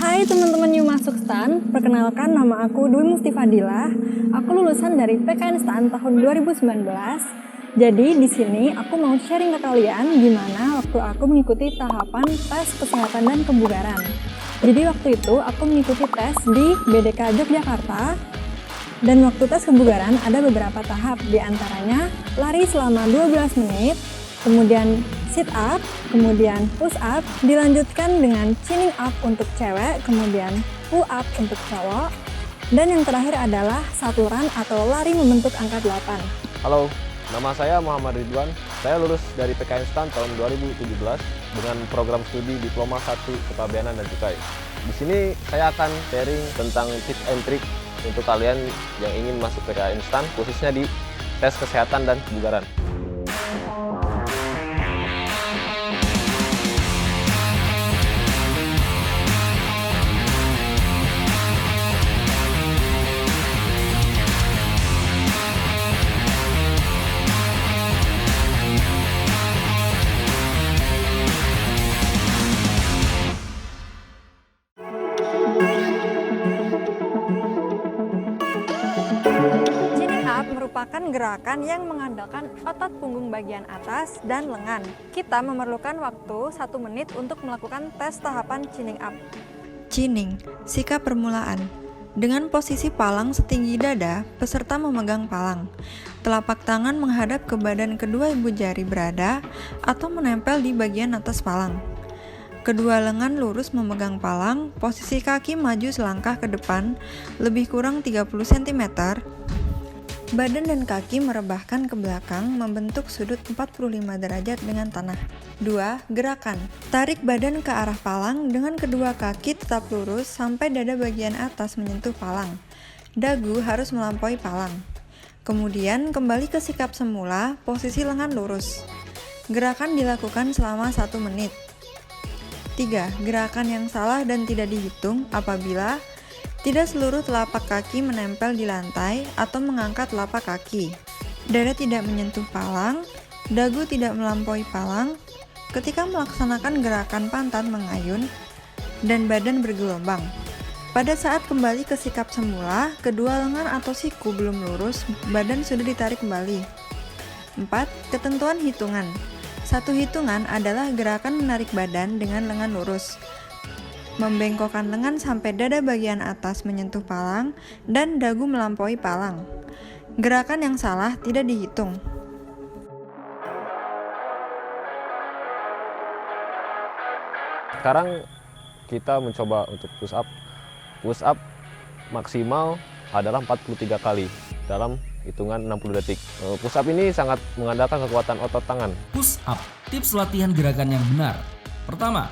Hai teman-teman New Masuk STAN, perkenalkan nama aku Dwi Mufti Fadilah. Aku lulusan dari PKN STAN tahun 2019. Jadi di sini aku mau sharing ke kalian gimana waktu aku mengikuti tahapan tes kesehatan dan kebugaran. Jadi waktu itu aku mengikuti tes di BDK Yogyakarta. Dan waktu tes kebugaran ada beberapa tahap, di antaranya lari selama 12 menit, kemudian sit up, kemudian push up, dilanjutkan dengan chinning up untuk cewek, kemudian pull up untuk cowok, dan yang terakhir adalah satu run atau lari membentuk angka 8. Halo, nama saya Muhammad Ridwan. Saya lulus dari PKN STAN tahun 2017 dengan program studi Diploma 1 Kepabeanan dan Cukai. Di sini saya akan sharing tentang tips and trick untuk kalian yang ingin masuk PKN STAN, khususnya di tes kesehatan dan kebugaran. Merupakan gerakan yang mengandalkan otot punggung bagian atas dan lengan. Kita memerlukan waktu 1 menit untuk melakukan tes tahapan chinning up. Chinning, sikap permulaan. Dengan posisi palang setinggi dada, peserta memegang palang. Telapak tangan menghadap ke badan kedua ibu jari berada atau menempel di bagian atas palang. Kedua lengan lurus memegang palang, posisi kaki maju selangkah ke depan, lebih kurang 30 cm. Badan dan kaki merebahkan ke belakang membentuk sudut 45 derajat dengan tanah. 2. Gerakan. Tarik badan ke arah palang dengan kedua kaki tetap lurus sampai dada bagian atas menyentuh palang. Dagu harus melampaui palang. Kemudian kembali ke sikap semula, posisi lengan lurus. Gerakan dilakukan selama 1 menit. 3. Gerakan yang salah dan tidak dihitung apabila tidak seluruh telapak kaki menempel di lantai atau mengangkat telapak kaki. Dada tidak menyentuh palang, dagu tidak melampaui palang, ketika melaksanakan gerakan pantat mengayun, dan badan bergelombang. Pada saat kembali ke sikap semula, kedua lengan atau siku belum lurus, badan sudah ditarik kembali. 4. Ketentuan hitungan. 1 hitungan adalah gerakan menarik badan dengan lengan lurus, membengkokkan lengan sampai dada bagian atas menyentuh palang dan dagu melampaui palang. Gerakan yang salah tidak dihitung. Sekarang kita mencoba untuk push up. Push up maksimal adalah 43 kali dalam hitungan 60 detik. Push up ini sangat mengandalkan kekuatan otot tangan. Push up, tips latihan gerakan yang benar. Pertama,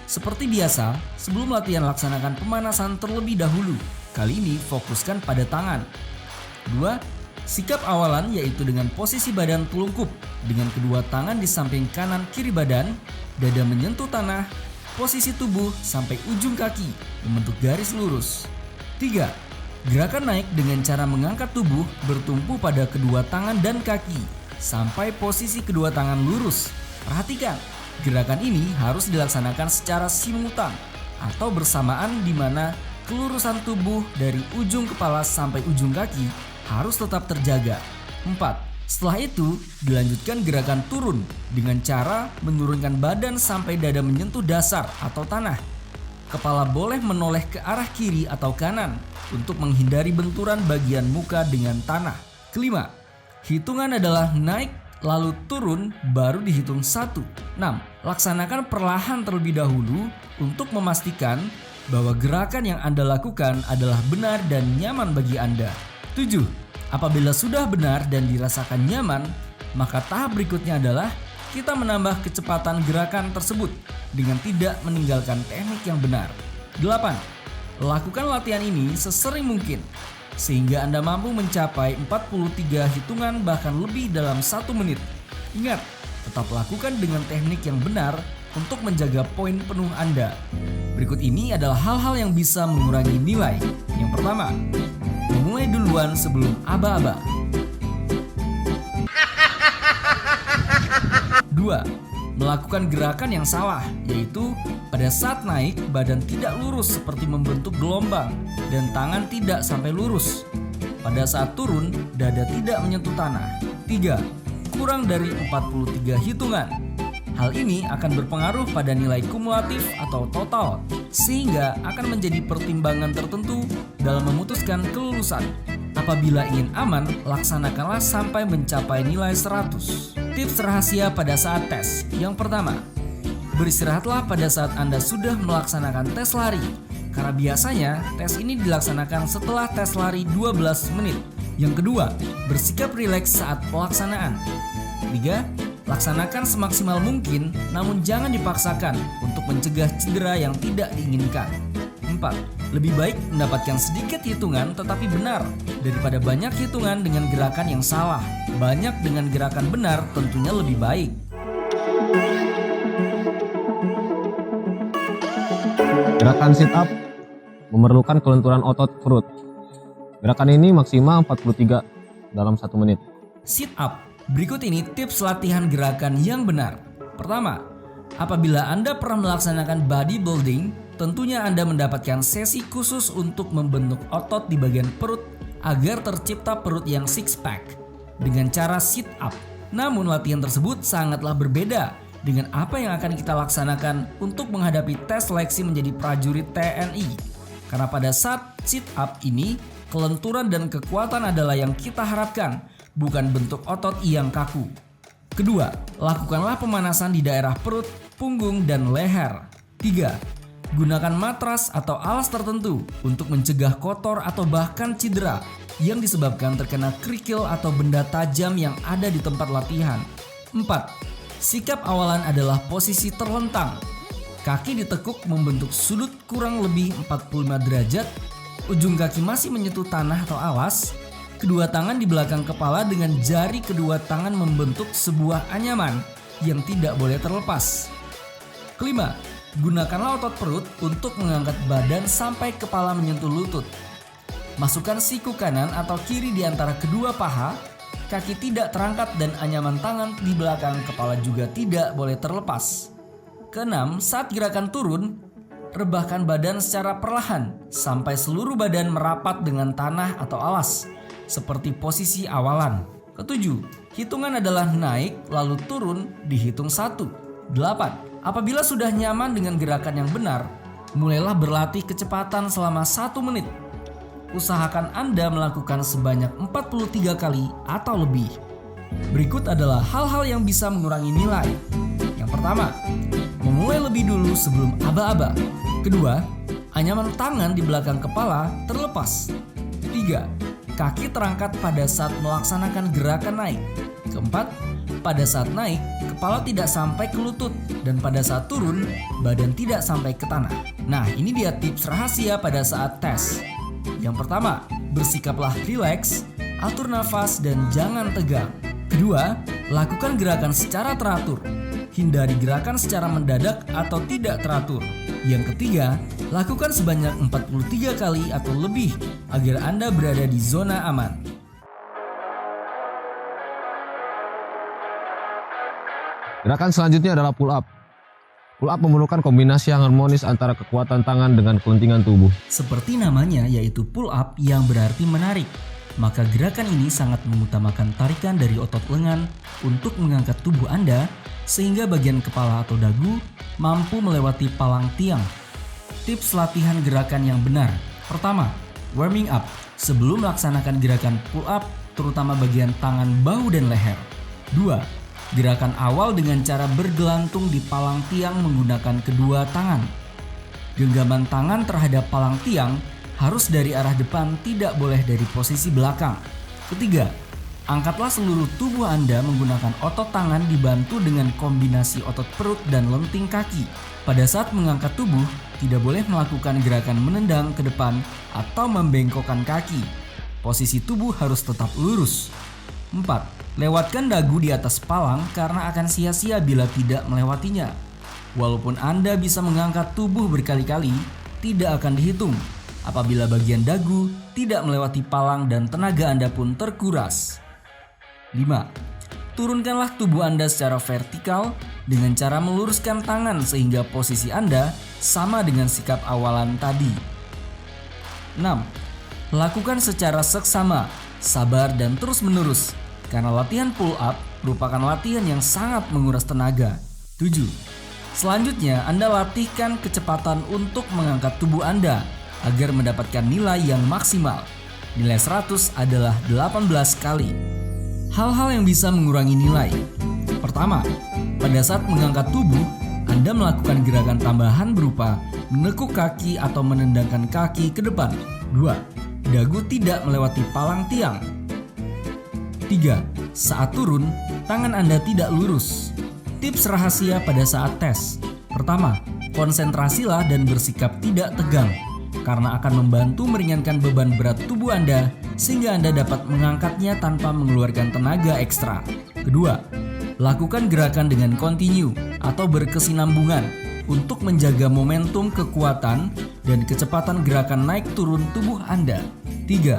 seperti biasa, sebelum latihan laksanakan pemanasan terlebih dahulu. Kali ini fokuskan pada tangan. 2. Sikap awalan yaitu dengan posisi badan telungkup dengan kedua tangan di samping kanan kiri badan, dada menyentuh tanah, posisi tubuh sampai ujung kaki membentuk garis lurus. 3. Gerakan naik dengan cara mengangkat tubuh bertumpu pada kedua tangan dan kaki sampai posisi kedua tangan lurus. Perhatikan, gerakan ini harus dilaksanakan secara simultan atau bersamaan di mana kelurusan tubuh dari ujung kepala sampai ujung kaki harus tetap terjaga. 4. Setelah itu, dilanjutkan gerakan turun dengan cara menurunkan badan sampai dada menyentuh dasar atau tanah. Kepala boleh menoleh ke arah kiri atau kanan untuk menghindari benturan bagian muka dengan tanah. 5. Hitungan adalah naik lalu turun baru dihitung 1. 6. Laksanakan perlahan terlebih dahulu untuk memastikan bahwa gerakan yang Anda lakukan adalah benar dan nyaman bagi Anda. 7. Apabila sudah benar dan dirasakan nyaman, maka tahap berikutnya adalah kita menambah kecepatan gerakan tersebut dengan tidak meninggalkan teknik yang benar. 8. Lakukan latihan ini sesering mungkin sehingga Anda mampu mencapai 43 hitungan bahkan lebih dalam 1 menit. Ingat, tetap lakukan dengan teknik yang benar untuk menjaga poin penuh Anda. Berikut ini adalah hal-hal yang bisa mengurangi nilai. Yang pertama, memulai duluan sebelum aba-aba. 2. Melakukan gerakan yang salah, yaitu pada saat naik badan tidak lurus seperti membentuk gelombang dan tangan tidak sampai lurus. Pada saat turun, dada tidak menyentuh tanah. 3. Kurang dari 43 hitungan. Hal ini akan berpengaruh pada nilai kumulatif atau total, sehingga akan menjadi pertimbangan tertentu dalam memutuskan kelulusan. Apabila ingin aman, laksanakanlah sampai mencapai nilai 100. Tips rahasia pada saat tes. Yang pertama, beristirahatlah pada saat Anda sudah melaksanakan tes lari, karena biasanya tes ini dilaksanakan setelah tes lari 12 menit. Yang kedua, bersikap rileks saat pelaksanaan. 3. Laksanakan semaksimal mungkin, namun jangan dipaksakan untuk mencegah cedera yang tidak diinginkan. 4. Lebih baik mendapatkan sedikit hitungan tetapi benar daripada banyak hitungan dengan gerakan yang salah. Banyak dengan gerakan benar tentunya lebih baik. Gerakan sit up memerlukan kelenturan otot perut. Gerakan ini maksimal 43 dalam 1 menit. Sit up. Berikut ini tips latihan gerakan yang benar. Pertama, apabila Anda pernah melaksanakan bodybuilding, tentunya Anda mendapatkan sesi khusus untuk membentuk otot di bagian perut agar tercipta perut yang six pack dengan cara sit up. Namun latihan tersebut sangatlah berbeda dengan apa yang akan kita laksanakan untuk menghadapi tes seleksi menjadi prajurit TNI. Karena pada saat sit up ini, kelenturan dan kekuatan adalah yang kita harapkan, bukan bentuk otot yang kaku. Kedua, lakukanlah pemanasan di daerah perut, punggung, dan leher. 3. Gunakan matras atau alas tertentu untuk mencegah kotor atau bahkan cedera yang disebabkan terkena kerikil atau benda tajam yang ada di tempat latihan. 4. Sikap awalan adalah posisi terlentang. Kaki ditekuk membentuk sudut kurang lebih 45 derajat, ujung kaki masih menyentuh tanah atau alas. Kedua tangan di belakang kepala dengan jari kedua tangan membentuk sebuah anyaman yang tidak boleh terlepas. Kelima, gunakanlah otot perut untuk mengangkat badan sampai kepala menyentuh lutut. Masukkan siku kanan atau kiri di antara kedua paha, kaki tidak terangkat dan anyaman tangan di belakang kepala juga tidak boleh terlepas. Keenam, saat gerakan turun, rebahkan badan secara perlahan sampai seluruh badan merapat dengan tanah atau alas, seperti posisi awalan. Ketujuh, hitungan adalah naik lalu turun dihitung 1. 8. Apabila sudah nyaman dengan gerakan yang benar, mulailah berlatih kecepatan selama 1 menit. Usahakan Anda melakukan sebanyak 43 kali atau lebih. Berikut adalah hal-hal yang bisa mengurangi nilai. Yang pertama, memulai lebih dulu sebelum aba-aba. Kedua, anyaman tangan di belakang kepala terlepas. 3. Kaki terangkat pada saat melaksanakan gerakan naik. Keempat, pada saat naik, kepala tidak sampai ke lutut. Dan pada saat turun, badan tidak sampai ke tanah. Nah, ini dia tips rahasia pada saat tes. Yang pertama, bersikaplah rileks, atur nafas, dan jangan tegang. Kedua, lakukan gerakan secara teratur. Hindari gerakan secara mendadak atau tidak teratur. Yang ketiga, lakukan sebanyak 43 kali atau lebih agar Anda berada di zona aman. Gerakan selanjutnya adalah pull up. Pull up memerlukan kombinasi yang harmonis antara kekuatan tangan dengan kelentingan tubuh. Seperti namanya, yaitu pull up yang berarti menarik. Maka gerakan ini sangat mengutamakan tarikan dari otot lengan untuk mengangkat tubuh Anda sehingga bagian kepala atau dagu mampu melewati palang tiang. Tips latihan gerakan yang benar. Pertama, warming up sebelum melaksanakan gerakan pull up, terutama bagian tangan, bahu, dan leher. 2. Gerakan awal dengan cara bergelantung di palang tiang menggunakan kedua tangan. Genggaman tangan terhadap palang tiang harus dari arah depan, tidak boleh dari posisi belakang. Ketiga, angkatlah seluruh tubuh Anda menggunakan otot tangan dibantu dengan kombinasi otot perut dan lenting kaki. Pada saat mengangkat tubuh, tidak boleh melakukan gerakan menendang ke depan atau membengkokkan kaki. Posisi tubuh harus tetap lurus. 4. Lewatkan dagu di atas palang karena akan sia-sia bila tidak melewatinya. Walaupun Anda bisa mengangkat tubuh berkali-kali, tidak akan dihitung apabila bagian dagu tidak melewati palang dan tenaga Anda pun terkuras. 5. turunkanlah tubuh Anda secara vertikal dengan cara meluruskan tangan sehingga posisi Anda sama dengan sikap awalan tadi. 6. Lakukan secara seksama, sabar dan terus-menerus, karena latihan pull up merupakan latihan yang sangat menguras tenaga. 7. Selanjutnya, Anda latihkan kecepatan untuk mengangkat tubuh Anda agar mendapatkan nilai yang maksimal. Nilai 100 adalah 18 kali. Hal-hal yang bisa mengurangi nilai. Pertama, pada saat mengangkat tubuh, Anda melakukan gerakan tambahan berupa menekuk kaki atau menendangkan kaki ke depan. 2. Dagu tidak melewati palang tiang. 3. Saat turun, tangan Anda tidak lurus. Tips rahasia pada saat tes. Pertama, konsentrasilah dan bersikap tidak tegang, karena akan membantu meringankan beban berat tubuh Anda sehingga Anda dapat mengangkatnya tanpa mengeluarkan tenaga ekstra. Kedua, lakukan gerakan dengan kontinu atau berkesinambungan untuk menjaga momentum kekuatan dan kecepatan gerakan naik turun tubuh Anda. 3.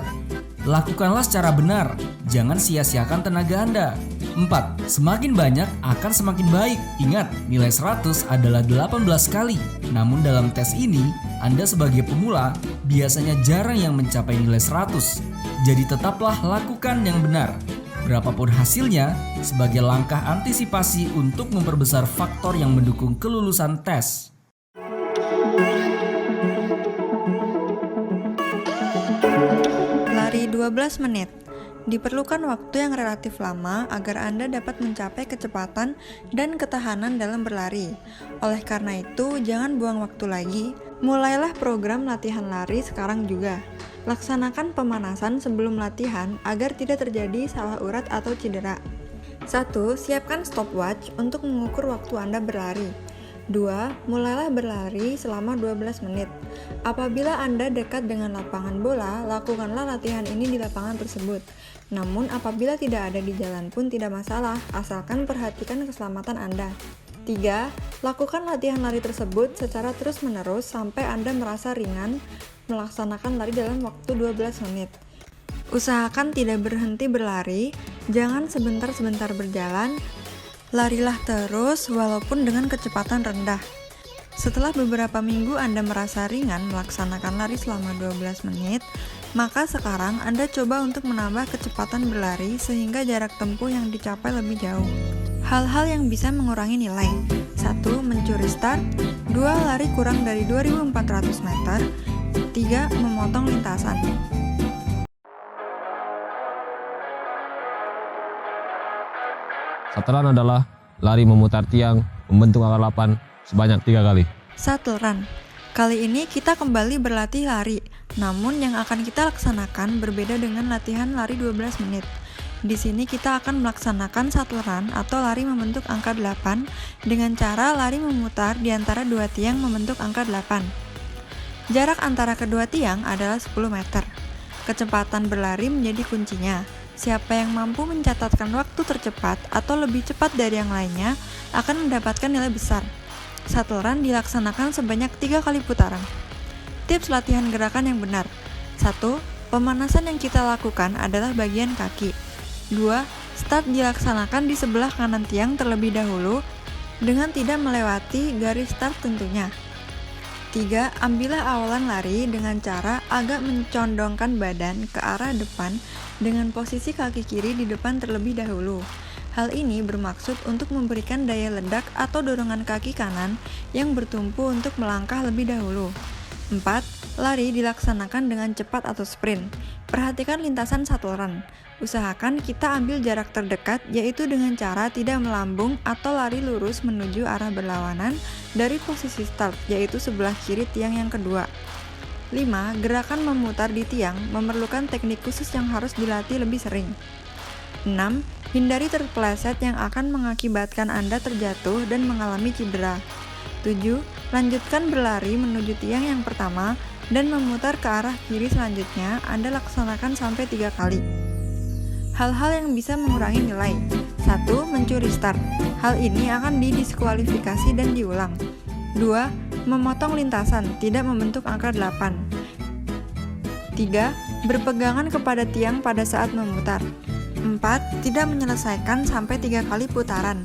Lakukanlah secara benar, jangan sia-siakan tenaga Anda. 4. Semakin banyak akan semakin baik. Ingat, nilai 100 adalah 18 kali. Namun dalam tes ini, Anda sebagai pemula biasanya jarang yang mencapai nilai 100. Jadi tetaplah lakukan yang benar. Berapapun hasilnya, sebagai langkah antisipasi untuk memperbesar faktor yang mendukung kelulusan tes. Lari 12 menit. Diperlukan waktu yang relatif lama agar Anda dapat mencapai kecepatan dan ketahanan dalam berlari. Oleh karena itu, jangan buang waktu lagi. Mulailah program latihan lari sekarang juga. Laksanakan pemanasan sebelum latihan agar tidak terjadi salah urat atau cedera. 1. Siapkan stopwatch untuk mengukur waktu Anda berlari. 2. Mulailah berlari selama 12 menit. Apabila Anda dekat dengan lapangan bola, lakukanlah latihan ini di lapangan tersebut. Namun apabila tidak ada di jalan pun tidak masalah, asalkan perhatikan keselamatan Anda. 3. Lakukan latihan lari tersebut secara terus-menerus sampai Anda merasa ringan melaksanakan lari dalam waktu 12 menit. Usahakan tidak berhenti berlari, jangan sebentar-sebentar berjalan. Larilah terus walaupun dengan kecepatan rendah. Setelah beberapa minggu Anda merasa ringan melaksanakan lari selama 12 menit, maka sekarang Anda coba untuk menambah kecepatan berlari sehingga jarak tempuh yang dicapai lebih jauh. Hal-hal yang bisa mengurangi nilai. 1. Mencuri start. 2. Lari kurang dari 2.400 meter. 3. Memotong lintasan. Shuttle adalah lari memutar tiang membentuk akar 8 sebanyak 3 kali. Shuttle run. Kali ini kita kembali berlatih lari, namun yang akan kita laksanakan berbeda dengan latihan lari 12 menit. Di sini kita akan melaksanakan shuttle run atau lari membentuk angka 8 dengan cara lari memutar di antara dua tiang membentuk angka 8. Jarak antara kedua tiang adalah 10 meter. Kecepatan berlari menjadi kuncinya. Siapa yang mampu mencatatkan waktu tercepat atau lebih cepat dari yang lainnya akan mendapatkan nilai besar. Shuttle run dilaksanakan sebanyak 3 kali putaran. Tips latihan gerakan yang benar. 1. Pemanasan yang kita lakukan adalah bagian kaki. 2. Start dilaksanakan di sebelah kanan tiang terlebih dahulu dengan tidak melewati garis start tentunya. 3. Ambillah awalan lari dengan cara agak mencondongkan badan ke arah depan dengan posisi kaki kiri di depan terlebih dahulu. Hal ini bermaksud untuk memberikan daya ledak atau dorongan kaki kanan yang bertumpu untuk melangkah lebih dahulu. 4. Lari dilaksanakan dengan cepat atau sprint. Perhatikan lintasan shuttle run. Usahakan kita ambil jarak terdekat, yaitu dengan cara tidak melambung atau lari lurus menuju arah berlawanan dari posisi start, yaitu sebelah kiri tiang yang kedua. 5. Gerakan memutar di tiang memerlukan teknik khusus yang harus dilatih lebih sering. 6. Hindari terpeleset yang akan mengakibatkan Anda terjatuh dan mengalami cedera. 7. Lanjutkan berlari menuju tiang yang pertama dan memutar ke arah kiri selanjutnya. Anda laksanakan sampai 3 kali. Hal-hal yang bisa mengurangi nilai. 1. Mencuri start. Hal ini akan didiskualifikasi dan diulang. 2. Memotong lintasan, tidak membentuk angka 8. 3. Berpegangan kepada tiang pada saat memutar. 4. Tidak menyelesaikan sampai 3 kali putaran.